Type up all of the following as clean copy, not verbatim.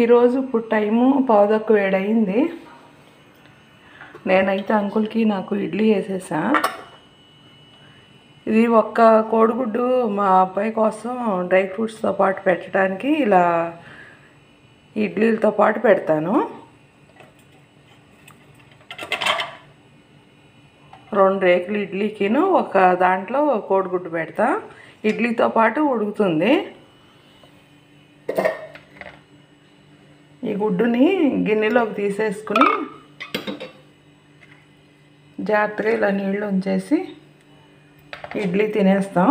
ఈరోజు ఇప్పుడు టైము 7:15 అయింది. నేనైతే అంకుల్కి నాకు ఇడ్లీ వేసేసా. ఇది ఒక్క కోడిగుడ్డు మా అబ్బాయి కోసం డ్రై ఫ్రూట్స్తో పాటు పెట్టడానికి ఇలా ఇడ్లీలతో పాటు పెడతాను. 2 రేకులు ఇడ్లీకిను ఒక దాంట్లో కోడిగుడ్డు పెడతా. ఇడ్లీతో పాటు ఉడుకుతుంది. ఈ గుడ్డుని గిన్నెలోకి తీసేసుకుని జాగ్రత్తగా ఇలా నీళ్ళు ఉంచేసి ఇడ్లీ తినేస్తాం.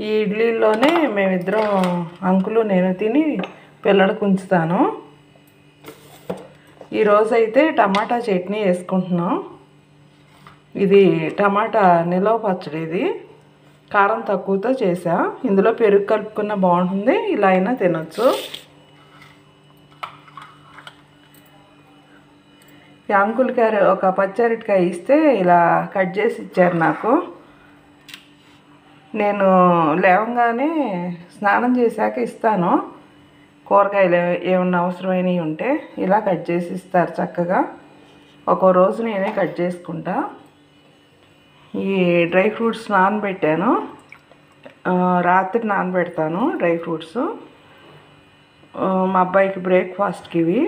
ఈ ఇడ్లీలోనే మేమిద్దరం అంకులు నేను తిని పిల్లలకు ఉంచుతాను. ఈరోజైతే టమాటా చట్నీ వేసుకుంటున్నాం. ఇది టమాటా నిలవ పచ్చడి. ఇది కారం తక్కువతో చేసా. ఇందులో పెరుగు కలుపుకున్న బాగుంటుంది, ఇలా అయినా తినొచ్చు. ఈ అంకుల్ గారు ఒక పచ్చరటికాయ ఇస్తే ఇలా కట్ చేసి ఇచ్చారు నాకు. నేను లేవగానే స్నానం చేశాక ఇస్తాను. కూరగాయలు ఏమన్నా అవసరమైనవి ఉంటే ఇలా కట్ చేసి ఇస్తారు చక్కగా. ఒక్కో రోజు నేనే కట్ చేసుకుంటా. ఈ డ్రై ఫ్రూట్స్ నానబెట్టాను. రాత్రి నానబెడతాను డ్రై ఫ్రూట్స్. మా అబ్బాయికి బ్రేక్ఫాస్ట్కి ఇవి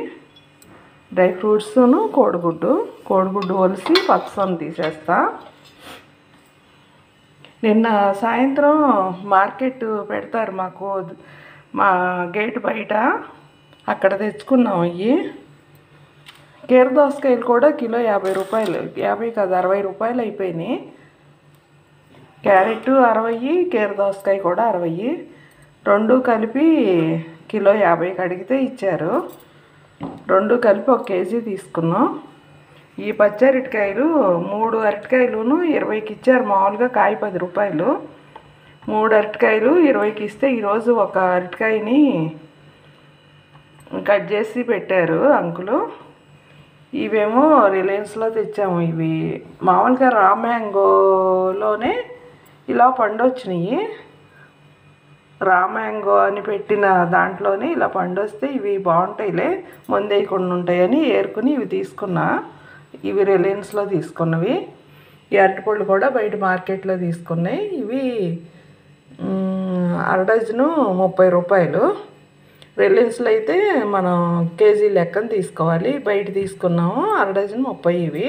డ్రై ఫ్రూట్స్ను కోడిగుడ్డు ఒలిసి పచ్చని తీసేస్తా. నిన్న సాయంత్రం మార్కెట్ పెడతారు మాకు మా గేట్ బయట, అక్కడ తెచ్చుకున్నాం. ఇవి కీర దోసకాయలు కూడా కిలో 50 రూపాయలు, 50 కాదు 60 రూపాయలు అయిపోయినాయి. క్యారెట్ 60, కీర దోసకాయ కూడా 60, రెండు కలిపి కిలో 50కి అడిగితే ఇచ్చారు. రెండు కలిపి 1 కేజీ తీసుకున్నాం. ఈ పచ్చి అరటికాయలు 3 అరటికాయలును 20కి ఇచ్చారు. మామూలుగా కాయ 10 రూపాయలు. 3 అరటికాయలు 20కి ఇస్తే ఈరోజు ఒక అరటికాయని కట్ చేసి పెట్టారు అంకులు. ఇవేమో రిలయన్స్లో తెచ్చాము. ఇవి మామూలుగా రా మ్యాంగోలోనే ఇలా పండు వచ్చినాయి. రా మ్యాంగో అని పెట్టిన దాంట్లోనే ఇలా పండు వస్తే ఇవి బాగుంటాయిలే, ముందేయకుండా ఉంటాయని ఏరుకుని ఇవి తీసుకున్నా. ఇవి రిలయన్స్లో తీసుకున్నవి. ఈ అరటిపళ్ళు కూడా బయట మార్కెట్లో తీసుకున్నాయి. ఇవి అర డజను 30 రూపాయలు. రిలయన్స్లో అయితే మనం కేజీ లెక్కన తీసుకోవాలి. బయట తీసుకున్నాము అర డజన్ 30. ఇవి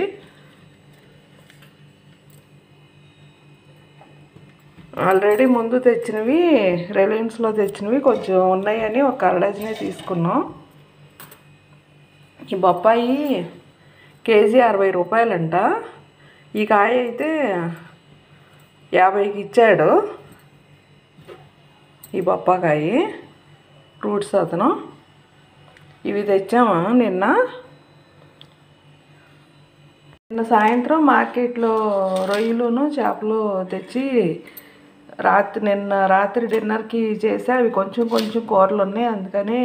ఆల్రెడీ ముందు తెచ్చినవి రిలయన్స్లో తెచ్చినవి కొంచెం ఉన్నాయని ఒక అర డజనే తీసుకున్నాం. ఈ బొప్పాయి కేజీ 60 రూపాయలంట. ఈ కాయ అయితే 50కి ఇచ్చాడు. ఈ బొప్పాకాయ ఫ్రూట్స్ అతను. ఇవి తెచ్చాము నిన్న సాయంత్రం మార్కెట్లో రొయ్యలును చేపలు తెచ్చి నిన్న రాత్రి డిన్నర్కి చేసి అవి కొంచెం కూరలు ఉన్నాయి. అందుకని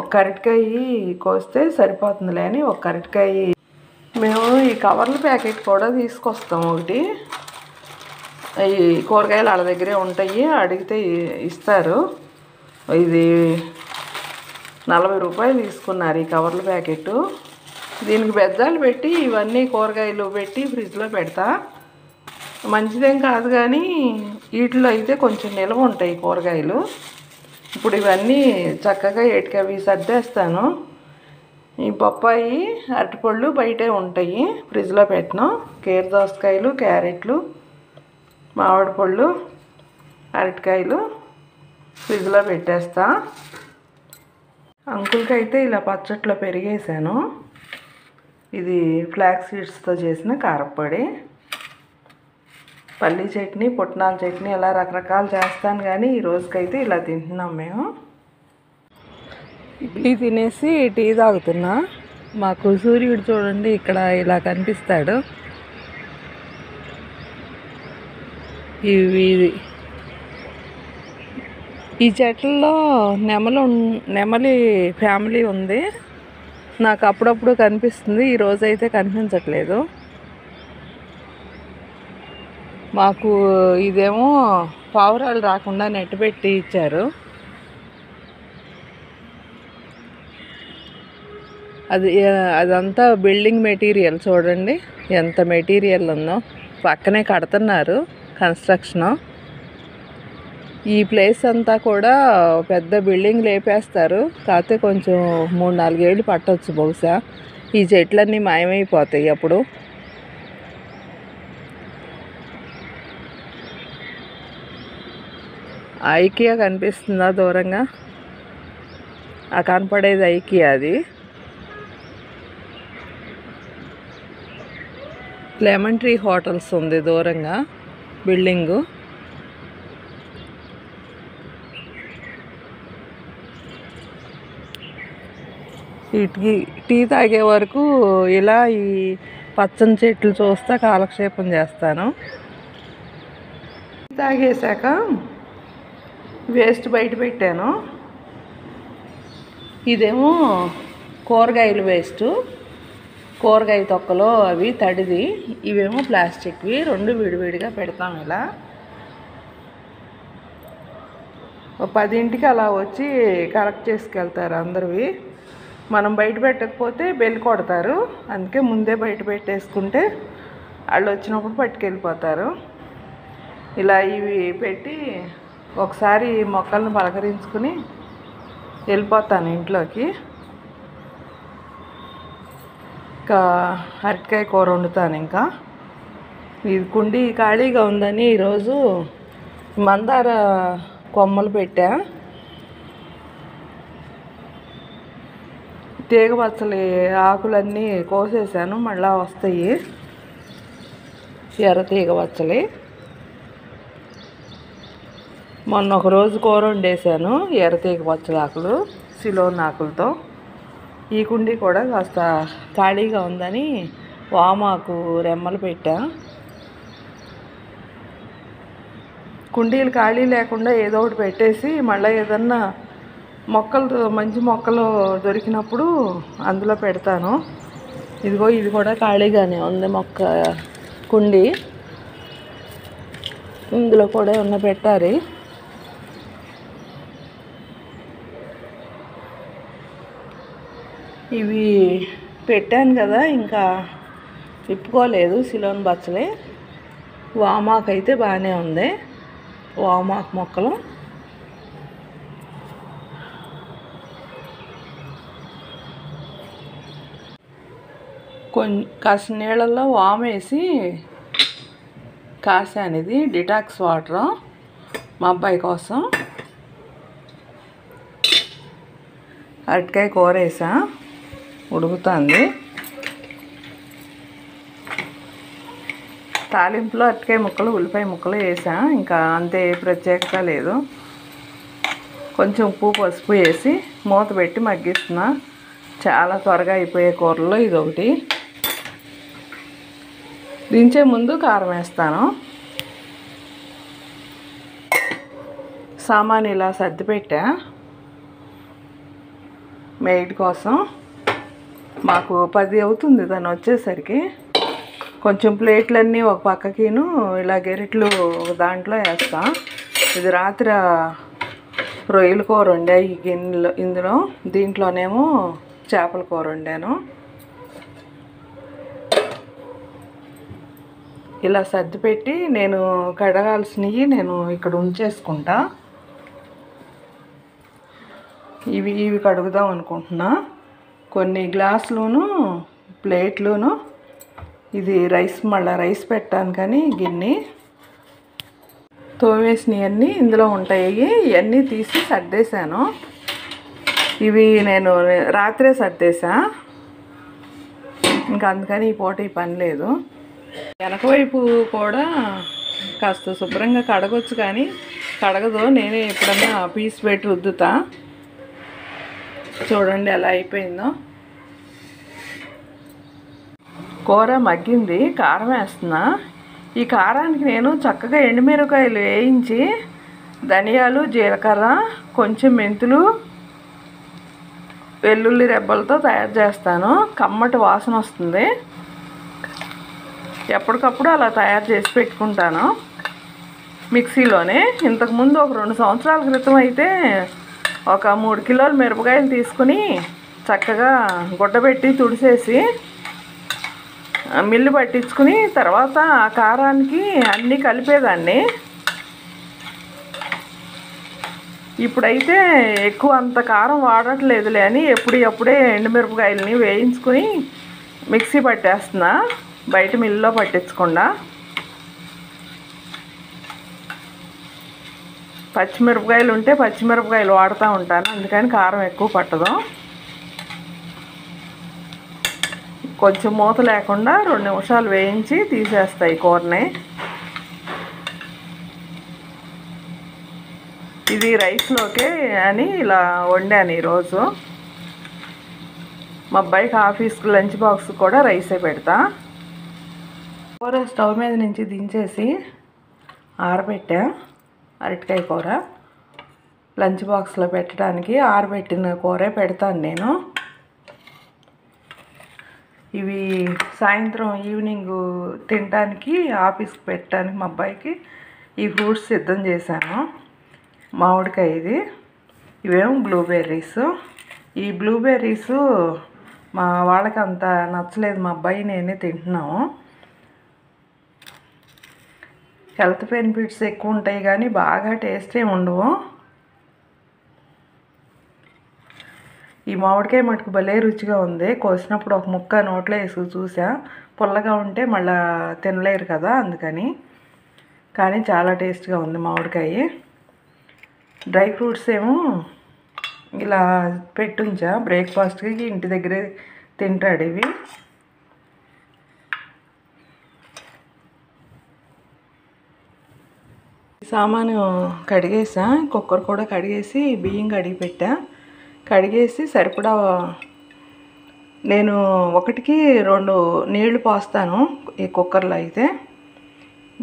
1 అరటికాయ కోస్తే సరిపోతుందిలే అని 1 అరటికాయ. మేము ఈ కవర్ల ప్యాకెట్ కూడా తీసుకొస్తాం ఒకటి. ఈ కూరగాయలు వాళ్ళ దగ్గరే ఉంటాయి, అడిగితే ఇస్తారు. ఇది 40 రూపాయలు తీసుకున్నారు ఈ కవర్ల ప్యాకెట్. దీనికి బెజ్జాలు పెట్టి ఇవన్నీ కూరగాయలు పెట్టి ఫ్రిడ్జ్లో పెడతా. మంచిదేం కాదు కానీ వీటిలో అయితే కొంచెం నిల్వ ఉంటాయి కూరగాయలు. ఇప్పుడు ఇవన్నీ చక్కగా ఏటికవి సర్దేస్తాను. ఈ బొప్పాయి అరటిపళ్ళు బయటే ఉంటాయి, ఫ్రిడ్జ్లో పెట్టను. కీర దోసకాయలు, క్యారెట్లు, మామిడి పళ్ళు, అరటికాయలు ఫ్రిడ్జ్లో పెట్టేస్తా. అంకుల్కి అయితే ఇలా పచ్చట్లో పెరిగేసాను. ఇది ఫ్లాక్స్ సీడ్స్తో చేసిన కారప్పొడి. పల్లీ చట్నీ, పుట్నాల చట్నీ ఇలా రకరకాలు చేస్తాను కానీ ఈ రోజుకైతే ఇలా తింటున్నాం మేము. ఇడ్లీ తినేసి టీ తాగుతున్నా. మాకు సూర్యుడు చూడండి ఇక్కడ ఇలా కనిపిస్తాడు. ఈ చెట్లలో నెమలి ఫ్యామిలీ ఉంది. నాకు అప్పుడప్పుడు కనిపిస్తుంది, ఈరోజైతే కనిపించట్లేదు. మాకు ఇదేమో పావురాలు రాకుండా నెట్ పెట్టి ఇచ్చారు. అదంతా బిల్డింగ్ మెటీరియల్ చూడండి ఎంత మెటీరియల్ ఉందో. పక్కనే కడుతున్నారు కన్స్ట్రక్షను. ఈ ప్లేస్ అంతా కూడా పెద్ద బిల్డింగ్ లేపేస్తారు. కాకపోతే కొంచెం 3-4 ఏళ్ళు పట్టవచ్చు బహుశా. ఈ చెట్లన్నీ మాయమైపోతాయి అప్పుడు. ఐకియా కనిపిస్తుందా దూరంగా? ఆ కనపడేది ఐకియా. అది లెమన్ ట్రీ హోటల్స్ ఉంది దూరంగా బిల్డింగు. టీ తాగే వరకు ఇలా ఈ పచ్చని చెట్లు చూస్తా కాలక్షేపం చేస్తాను. టీ తాగేశాక వేస్ట్ బయట పెట్టాను. ఇదేమో కూరగాయలు వేస్ట్, కూరగాయ తొక్కలు అవి తడిది, ఇవేమో ప్లాస్టిక్వి. 2 విడివిడిగా పెడతాం. ఇలా 10ంటికి అలా వచ్చి కలెక్ట్ చేసుకెళ్తారు అందరివి. మనం బయట పెట్టకపోతే బెల్ కొడతారు. అందుకే ముందే బయట పెట్టేసుకుంటే వాళ్ళు వచ్చినప్పుడు పట్టుకెళ్ళిపోతారు. ఇలా ఇవి పెట్టి ఒకసారి మొక్కలను పలకరించుకుని వెళ్ళిపోతాను ఇంట్లోకి. ఇంకా అరటికాయ కూర వండుతాను. ఇంకా ఇది కుండీ ఖాళీగా ఉందని ఈరోజు మందార కొమ్మలు పెట్టా. తీగ పచ్చలి ఆకులన్నీ కోసేసాను, మళ్ళీ వస్తాయి. ఎర్ర తీగ పచ్చలి మొన్న ఒకరోజు కూర వండేసాను. ఎర్ర తీగ పచ్చలి ఆకులు సిలోన్ ఆకులతో. ఈ కుండీ కూడా కాస్త ఖాళీగా ఉందని వామాకు రెమ్మలు పెట్టా. కుండీలు ఖాళీ లేకుండా ఏదో ఒకటి పెట్టేసి మళ్ళీ ఏదన్నా మొక్కలు మంచి మొక్కలు దొరికినప్పుడు అందులో పెడతాను. ఇదిగో ఇది కూడా ఖాళీగానే ఉంది మొక్క కుండీ. ఇందులో కూడా ఉన్న పెట్టాలి. ఇవి పెట్టాను కదా, ఇంకా తిప్పుకోలేదు. సిలోన్ బచ్చలే. వామాకు అయితే బాగానే ఉంది. వామాకు మొక్కలు కాసిన నీళ్ళల్లో వామేసి కాసాను. ఇది డిటాక్స్ వాటర్ మా అబ్బాయి కోసం. అరటికాయ కూర వేసా, ఉడుకుతుంది. తాలింపులో అరటికాయ ముక్కలు ఉల్లిపాయ ముక్కలు వేసా. ఇంకా అంతే, ప్రత్యేకత లేదు. కొంచెం ఉప్పు పసుపు వేసి మూత పెట్టి మగ్గిస్తున్నా. చాలా త్వరగా అయిపోయే కూరల్లో ఇది ఒకటి. దించే ముందు కారం వేస్తాను. సామాన్ ఇలా సర్ది పెట్టా మెయిడ్ కోసం. మాకు 10 అవుతుంది తను వచ్చేసరికి. కొంచెం ప్లేట్లన్నీ ఒక పక్కకిను ఇలా గెరిట్లు దాంట్లో వేస్తా. ఇది రాత్రి రొయ్యల కూర వండా ఈ గిన్నెలో. ఇందులో దీంట్లోనేమో చేపల కూర వండాను. ఇలా సర్ది పెట్టి నేను కడగాల్సినవి నేను ఇక్కడ ఉంచేసుకుంటా. ఇవి కడుగుదాం అనుకుంటున్నా. కొన్ని గ్లాసులును ప్లేట్లును. ఇది మళ్ళీ రైస్ పెట్టాను కానీ గిన్నె. తోమేసినవన్నీ ఇందులో ఉంటాయి. ఇవన్నీ తీసి సర్దేశాను. ఇవి నేను రాత్రే సర్దేశా. ఇంకా అందుకని ఈ పూట ఈ పని లేదు. వెనక వైపు కూడా కాస్త శుభ్రంగా కడగొచ్చు కానీ కడగదు. నేనే ఎప్పుడన్నా పీస్ పెట్టి రుద్దుతా. చూడండి ఎలా అయిపోయిందో. కూర మగ్గింది. కారం వేస్తున్నా. ఈ కారానికి నేను చక్కగా ఎండుమిరపకాయలు వేయించి ధనియాలు జీలకర్ర కొంచెం మెంతులు వెల్లుల్లి రెబ్బలతో తయారు చేస్తాను. కమ్మటి వాసన వస్తుంది. ఎప్పటికప్పుడు అలా తయారు చేసి పెట్టుకుంటాను మిక్సీలోనే. ఇంతకుముందు ఒక 2 సంవత్సరాల క్రితం అయితే ఒక 3 కిలోల మిరపకాయలు తీసుకుని చక్కగా గుడ్డబెట్టి తుడిసేసి మిల్లు పట్టించుకుని తర్వాత ఆ కారానికి అన్నీ కలిపేదాన్ని. ఇప్పుడైతే ఎక్కువ అంత కారం వాడట్లేదులే అని ఎప్పుడప్పుడే ఎండుమిరపకాయలని వేయించుకుని మిక్సీ పట్టేస్తున్నా, బయట మిల్లులో పట్టించకుండా. పచ్చిమిరపకాయలు ఉంటే పచ్చిమిరపకాయలు వాడుతూ ఉంటాను, అందుకని కారం ఎక్కువ పట్టదు. కొంచెం మూత లేకుండా 2 నిమిషాలు వేయించి తీసేస్తాయి కూరని. ఇది రైస్లోకే అని ఇలా వండాను ఈరోజు. మా అబ్బాయికి ఆఫీస్కి లంచ్ బాక్స్ కూడా రైసే పెడతా. కూర స్టవ్ మీద నుంచి దించేసి ఆరబెట్టా. అరటికాయ కూర లంచ్ బాక్స్లో పెట్టడానికి ఆరబెట్టిన కూరే పెడతాను నేను. ఇవి సాయంత్రం ఈవినింగ్ తినడానికి ఆఫీస్కి పెట్టడానికి మా అబ్బాయికి ఈ ఫ్రూట్స్ సిద్ధం చేశాను. మామిడికాయ ఇది, ఇవేమో బ్లూబెర్రీస్. ఈ బ్లూబెర్రీస్ మా వాళ్ళకి అంత నచ్చలేదు, మా అబ్బాయి నేనే తింటున్నాము. హెల్త్ బెనిఫిట్స్ ఎక్కువ ఉంటాయి కానీ బాగా టేస్ట్ ఏమి ఉండవు. ఈ మామిడికాయ మటుకు భలే రుచిగా ఉంది. కోసినప్పుడు ఒక ముక్క నోట్లో వేసుకు చూసా, పుల్లగా ఉంటే మళ్ళీ తినలేరు కదా అందుకని. కానీ చాలా టేస్ట్గా ఉంది మామిడికాయ. డ్రై ఫ్రూట్స్ ఏమో ఇలా పెట్టుంచా, బ్రేక్ఫాస్ట్కి ఇంటి దగ్గరే తింటాడు ఇవి. సామాను కడిగేసా, కుక్కర్ కూడా కడిగేసి బియ్యం కడిగి పెట్టా. కడిగేసి సరిపడా నేను 1కి 2 నీళ్లు పోస్తాను ఈ కుక్కర్లో అయితే.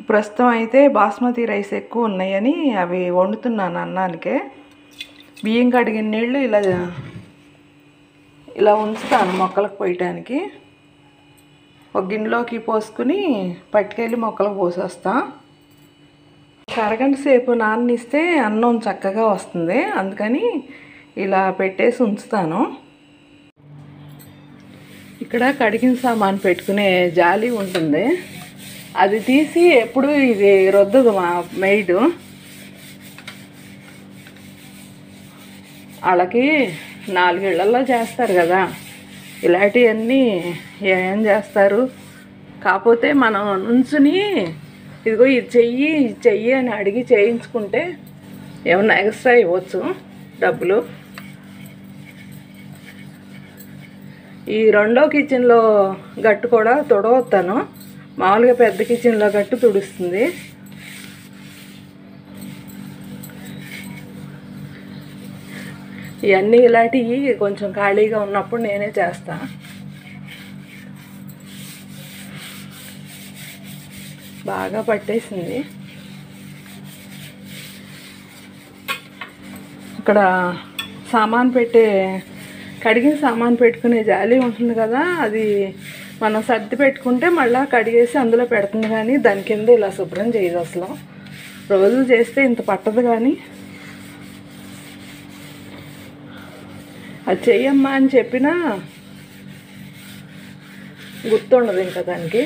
ప్రస్తుతం అయితే బాస్మతి రైస్ ఎక్కువ ఉన్నాయని అవి వండుతున్నాను అన్నానికే. బియ్యం కడిగిన నీళ్ళు ఇలా ఉంచుతాను మొక్కలకు పోయటానికి. ఒక గిన్నెలోకి పోసుకుని పట్టుకెళ్ళి మొక్కలకు పోసేస్తా. అరగంట సేపు నాననిస్తే అన్నం చక్కగా వస్తుంది, అందుకని ఇలా పెట్టేసి ఉంచుతాను. ఇక్కడ కడిగిన సామాను పెట్టుకునే జాలి ఉంటుంది, అది తీసి ఎప్పుడు ఇది రుద్దదు మా మెయిడ్. వాళ్ళకి 4 ఇళ్లలో చేస్తారు కదా, ఇలాంటివన్నీ ఏం చేస్తారు. కాకపోతే మనం నుంచుని ఇదిగో ఇది చెయ్యి అని అడిగి చేయించుకుంటే ఏమన్నా ఎక్స్ట్రా ఇవ్వచ్చు డబ్బులు. ఈ రెండో కిచెన్లో గట్టు కూడా తుడవతాను, మామూలుగా పెద్ద కిచెన్లో గట్టు తుడుస్తుంది. ఇవన్నీ ఇలాంటివి కొంచెం ఖాళీగా ఉన్నప్పుడు నేనే చేస్తా. బాగా పట్టేసింది. ఇక్కడ సామాన్ కడిగిన సామాన్ పెట్టుకునే జాలి ఉంటుంది కదా, అది మనం సర్ది పెట్టుకుంటే మళ్ళీ కడిగేసి అందులో పెడుతుంది, కానీ దాని కింద ఇలా శుభ్రం చేయదు అసలు. రోజు చేస్తే ఇంత పట్టదు, కానీ అది చెయ్యమ్మా అని చెప్పినా గుర్తుండదు ఇంకా దానికి.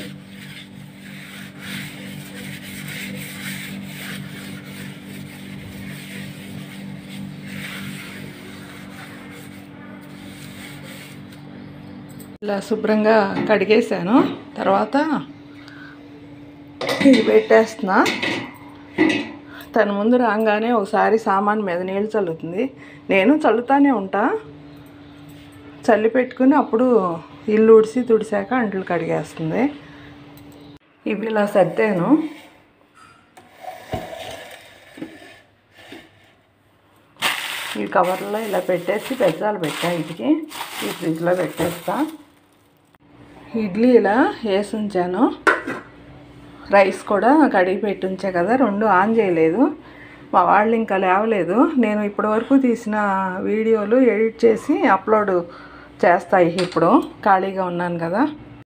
ఇలా శుభ్రంగా కడిగేసాను. తర్వాత ఇది పెట్టేస్తున్నా. తన ముందు రాగానే ఒకసారి సామాన్ మీద నీళ్ళు చల్లుతుంది, నేను చల్లుతానే ఉంటా. చల్లి పెట్టుకుని అప్పుడు ఇల్లు ఉడిసి తుడిసాక అంట్లు కడిగేస్తుంది. ఇవి ఇలా సర్దాను. ఈ కవర్లో ఇలా పెట్టేసి బెజ్జాలు పెట్టా, వీటికి ఈ ఫ్రిడ్జ్లో పెట్టేస్తా. ఇడ్లీ ఇలా వేసి ఉంచాను, రైస్ కూడా కడిగి పెట్టి ఉంచా కదా, 2 ఆన్ చేయలేదు. మా వాళ్ళు ఇంకా లేవలేదు. నేను ఇప్పటివరకు తీసిన వీడియోలు ఎడిట్ చేసి అప్లోడ్ చేస్తాయి ఇప్పుడు, ఖాళీగా ఉన్నాను కదా.